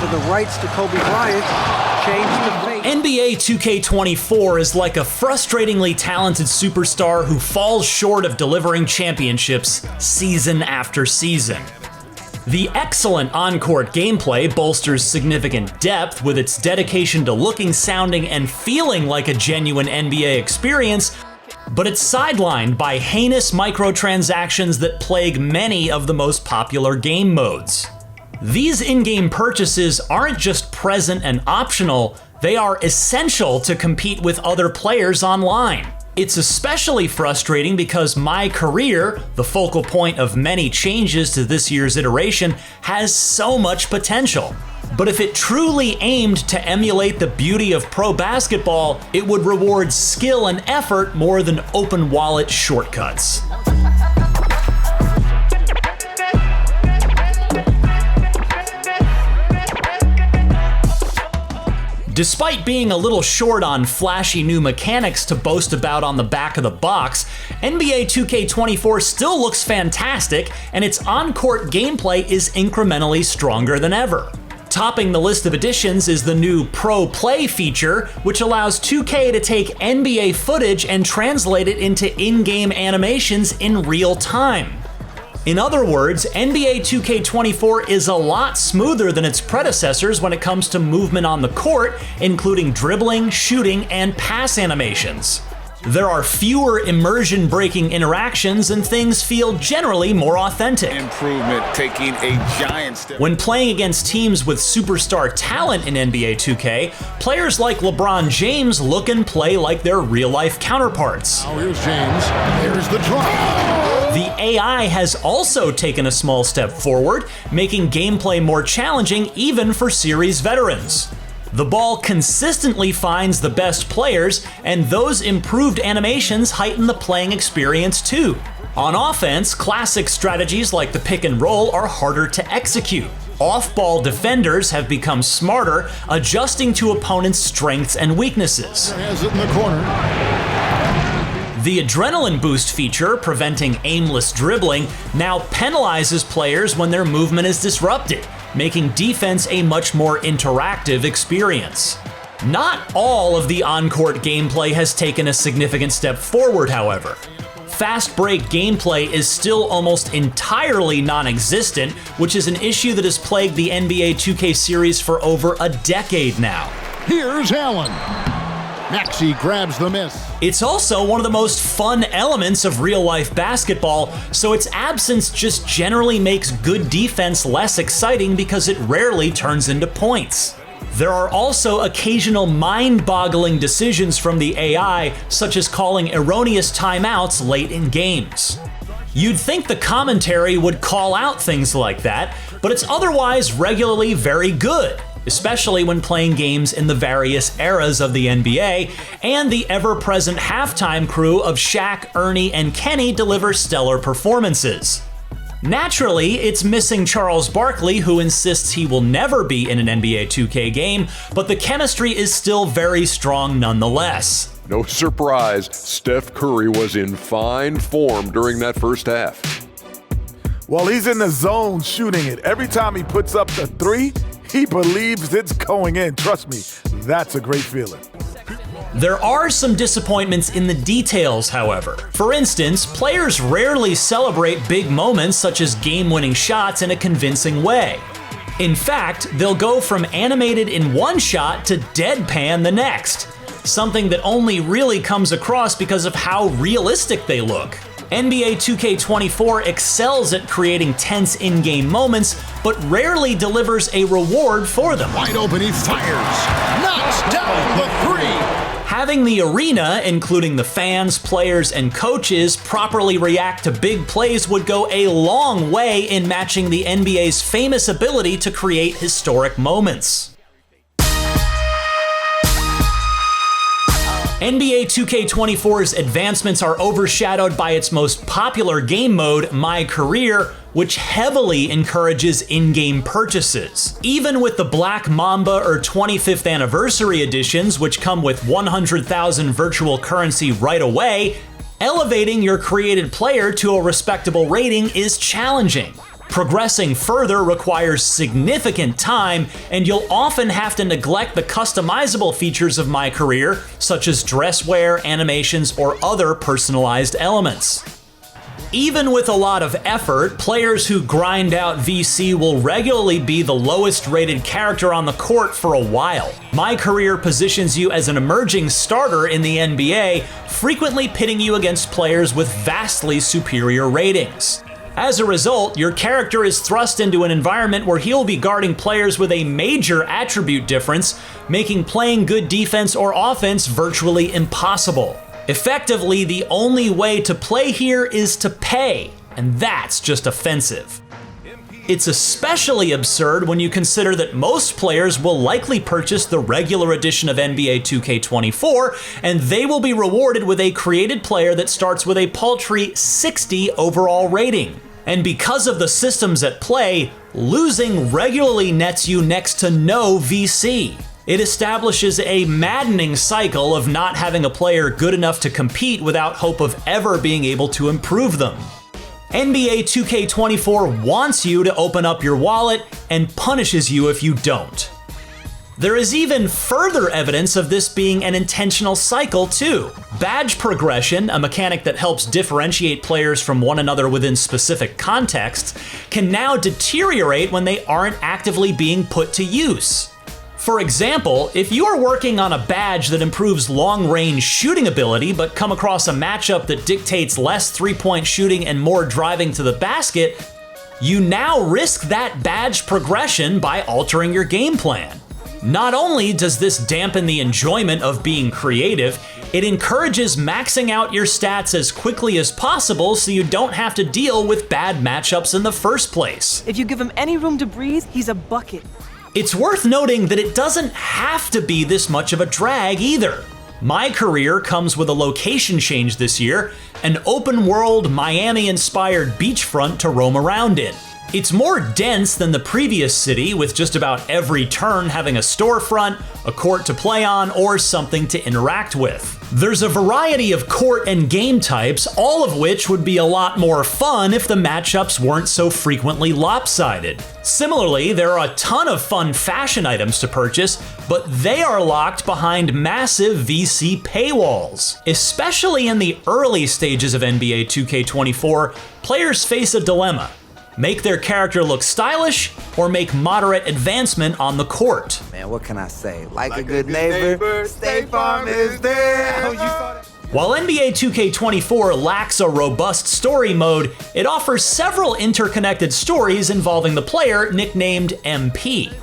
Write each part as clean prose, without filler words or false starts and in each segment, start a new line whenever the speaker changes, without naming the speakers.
for the rights to Kobe Bryant changed the fate.
NBA 2K24 is like a frustratingly talented superstar who falls short of delivering championships season after season. The excellent on-court gameplay bolsters significant depth with its dedication to looking, sounding, and feeling like a genuine NBA experience, but it's sidelined by heinous microtransactions that plague many of the most popular game modes. These in-game purchases aren't just present and optional, they are essential to compete with other players online. It's especially frustrating because MyCareer, the focal point of many changes to this year's iteration, has so much potential. But if it truly aimed to emulate the beauty of pro basketball, it would reward skill and effort more than open wallet shortcuts. Despite being a little short on flashy new mechanics to boast about on the back of the box, NBA 2K24 still looks fantastic, and its on-court gameplay is incrementally stronger than ever. Topping the list of additions is the new Pro Play feature, which allows 2K to take NBA footage and translate it into in-game animations in real time. In other words, NBA 2K24 is a lot smoother than its predecessors when it comes to movement on the court, including dribbling, shooting, and pass animations. There are fewer immersion-breaking interactions and things feel generally more authentic.
Improvement taking a giant step.
When playing against teams with superstar talent in NBA 2K, players like LeBron James look and play like their real-life counterparts.
Now here's James, here's the drop.
The AI has also taken a small step forward, making gameplay more challenging even for series veterans. The ball consistently finds the best players, and those improved animations heighten the playing experience too. On offense, classic strategies like the pick and roll are harder to execute. Off-ball defenders have become smarter, adjusting to opponents' strengths and weaknesses.
Has it in the corner.
The adrenaline boost feature, preventing aimless dribbling, now penalizes players when their movement is disrupted, making defense a much more interactive experience. Not all of the on-court gameplay has taken a significant step forward, however. Fast break gameplay is still almost entirely non-existent, which is an issue that has plagued the NBA 2K series for over a decade now.
Here's Allen. Maxey grabs the miss.
It's also one of the most fun elements of real-life basketball, so its absence just generally makes good defense less exciting because it rarely turns into points. There are also occasional mind-boggling decisions from the AI, such as calling erroneous timeouts late in games. You'd think the commentary would call out things like that, but it's otherwise regularly very good, especially when playing games in the various eras of the NBA, and the ever-present halftime crew of Shaq, Ernie, and Kenny deliver stellar performances. Naturally, it's missing Charles Barkley, who insists he will never be in an NBA 2K game, but the chemistry is still very strong nonetheless.
No surprise, Steph Curry was in fine form during that first half.
Well, he's in the zone shooting it. Every time he puts up the three, he believes it's going in. Trust me, that's a great feeling.
There are some disappointments in the details, however. For instance, players rarely celebrate big moments such as game-winning shots in a convincing way. In fact, they'll go from animated in one shot to deadpan the next, something that only really comes across because of how realistic they look. NBA 2K24 excels at creating tense in-game moments, but rarely delivers a reward for them.
Wide open, he fires. Knocks down the three.
Having the arena, including the fans, players, and coaches, properly react to big plays would go a long way in matching the NBA's famous ability to create historic moments. NBA 2K24's advancements are overshadowed by its most popular game mode, MyCareer, which heavily encourages in-game purchases. Even with the Black Mamba or 25th Anniversary editions, which come with 100,000 virtual currency right away, elevating your created player to a respectable rating is challenging. Progressing further requires significant time, and you'll often have to neglect the customizable features of MyCareer, such as dress wear, animations, or other personalized elements. Even with a lot of effort, players who grind out VC will regularly be the lowest rated character on the court for a while. MyCareer positions you as an emerging starter in the NBA, frequently pitting you against players with vastly superior ratings. As a result, your character is thrust into an environment where he'll be guarding players with a major attribute difference, making playing good defense or offense virtually impossible. Effectively, the only way to play here is to pay, and that's just offensive. It's especially absurd when you consider that most players will likely purchase the regular edition of NBA 2K24, and they will be rewarded with a created player that starts with a paltry 60 overall rating. And because of the systems at play, losing regularly nets you next to no VC. It establishes a maddening cycle of not having a player good enough to compete without hope of ever being able to improve them. NBA 2K24 wants you to open up your wallet and punishes you if you don't. There is even further evidence of this being an intentional cycle too. Badge progression, a mechanic that helps differentiate players from one another within specific contexts, can now deteriorate when they aren't actively being put to use. For example, if you are working on a badge that improves long-range shooting ability but come across a matchup that dictates less three-point shooting and more driving to the basket, you now risk that badge progression by altering your game plan. Not only does this dampen the enjoyment of being creative, it encourages maxing out your stats as quickly as possible so you don't have to deal with bad matchups in the first place.
If you give him any room to breathe, he's a bucket.
It's worth noting that it doesn't have to be this much of a drag either. MyCareer comes with a location change this year, an open-world, Miami-inspired beachfront to roam around in. It's more dense than the previous city, with just about every turn having a storefront, a court to play on, or something to interact with. There's a variety of court and game types, all of which would be a lot more fun if the matchups weren't so frequently lopsided. Similarly, there are a ton of fun fashion items to purchase, but they are locked behind massive VC paywalls. Especially in the early stages of NBA 2K24, players face a dilemma. Make their character look stylish, or make moderate advancement on the court.
Man, what can I say? Like a good neighbor, State Farm is there.
While NBA 2K24 lacks a robust story mode, it offers several interconnected stories involving the player nicknamed MP.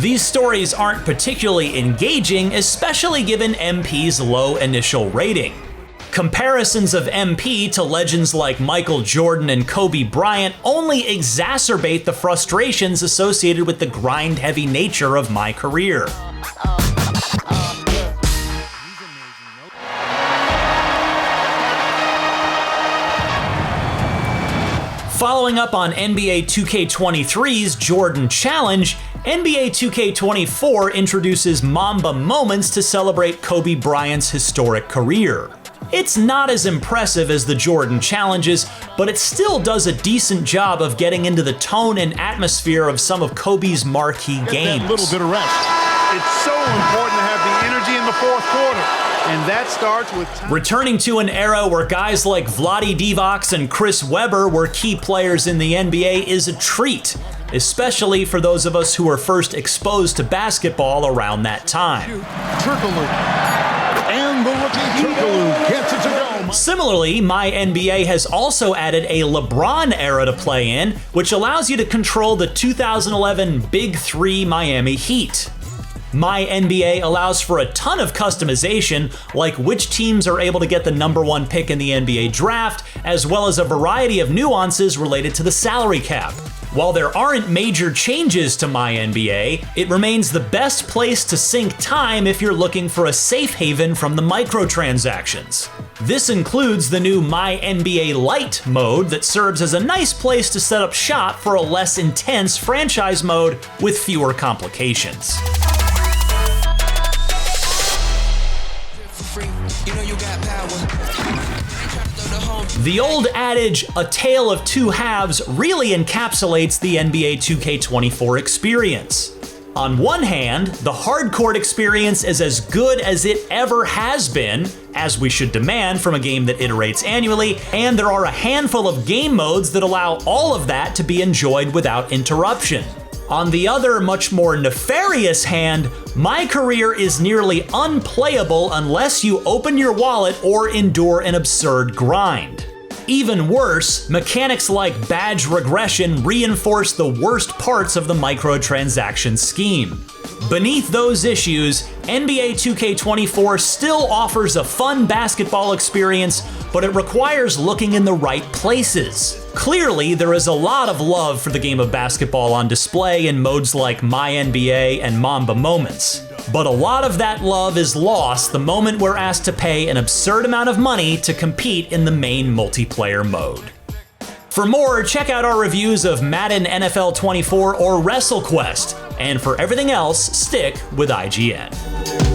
These stories aren't particularly engaging, especially given MP's low initial rating. Comparisons of MP to legends like Michael Jordan and Kobe Bryant only exacerbate the frustrations associated with the grind-heavy nature of MyCareer. Following up on NBA 2K23's Jordan Challenge, NBA 2K24 introduces Mamba Moments to celebrate Kobe Bryant's historic career. It's not as impressive as the Jordan challenges, but it still does a decent job of getting into the tone and atmosphere of some of Kobe's marquee games.
That little bit of rest.
It's so important to have the energy in the fourth quarter, and that starts with time.
Returning to an era where guys like Vlade Divac and Chris Webber were key players in the NBA is a treat, especially for those of us who were first exposed to basketball around that time.
And the rookie Turkoglu gets it to go.
Similarly, MyNBA has also added a LeBron era to play in, which allows you to control the 2011 Big Three Miami Heat. MyNBA allows for a ton of customization, like which teams are able to get the #1 pick in the NBA draft, as well as a variety of nuances related to the salary cap. While there aren't major changes to MyNBA, it remains the best place to sink time if you're looking for a safe haven from the microtransactions. This includes the new MyNBA Lite mode that serves as a nice place to set up shop for a less intense franchise mode with fewer complications. The old adage, a tale of two halves, really encapsulates the NBA 2K24 experience. On one hand, the hardcourt experience is as good as it ever has been, as we should demand from a game that iterates annually, and there are a handful of game modes that allow all of that to be enjoyed without interruption. On the other, much more nefarious hand, MyCareer is nearly unplayable unless you open your wallet or endure an absurd grind. Even worse, mechanics like badge regression reinforce the worst parts of the microtransaction scheme. Beneath those issues, NBA 2K24 still offers a fun basketball experience, but it requires looking in the right places. Clearly, there is a lot of love for the game of basketball on display in modes like MyNBA and Mamba Moments. But a lot of that love is lost the moment we're asked to pay an absurd amount of money to compete in the main multiplayer mode. For more, check out our reviews of Madden NFL 24 or WrestleQuest. And for everything else, stick with IGN.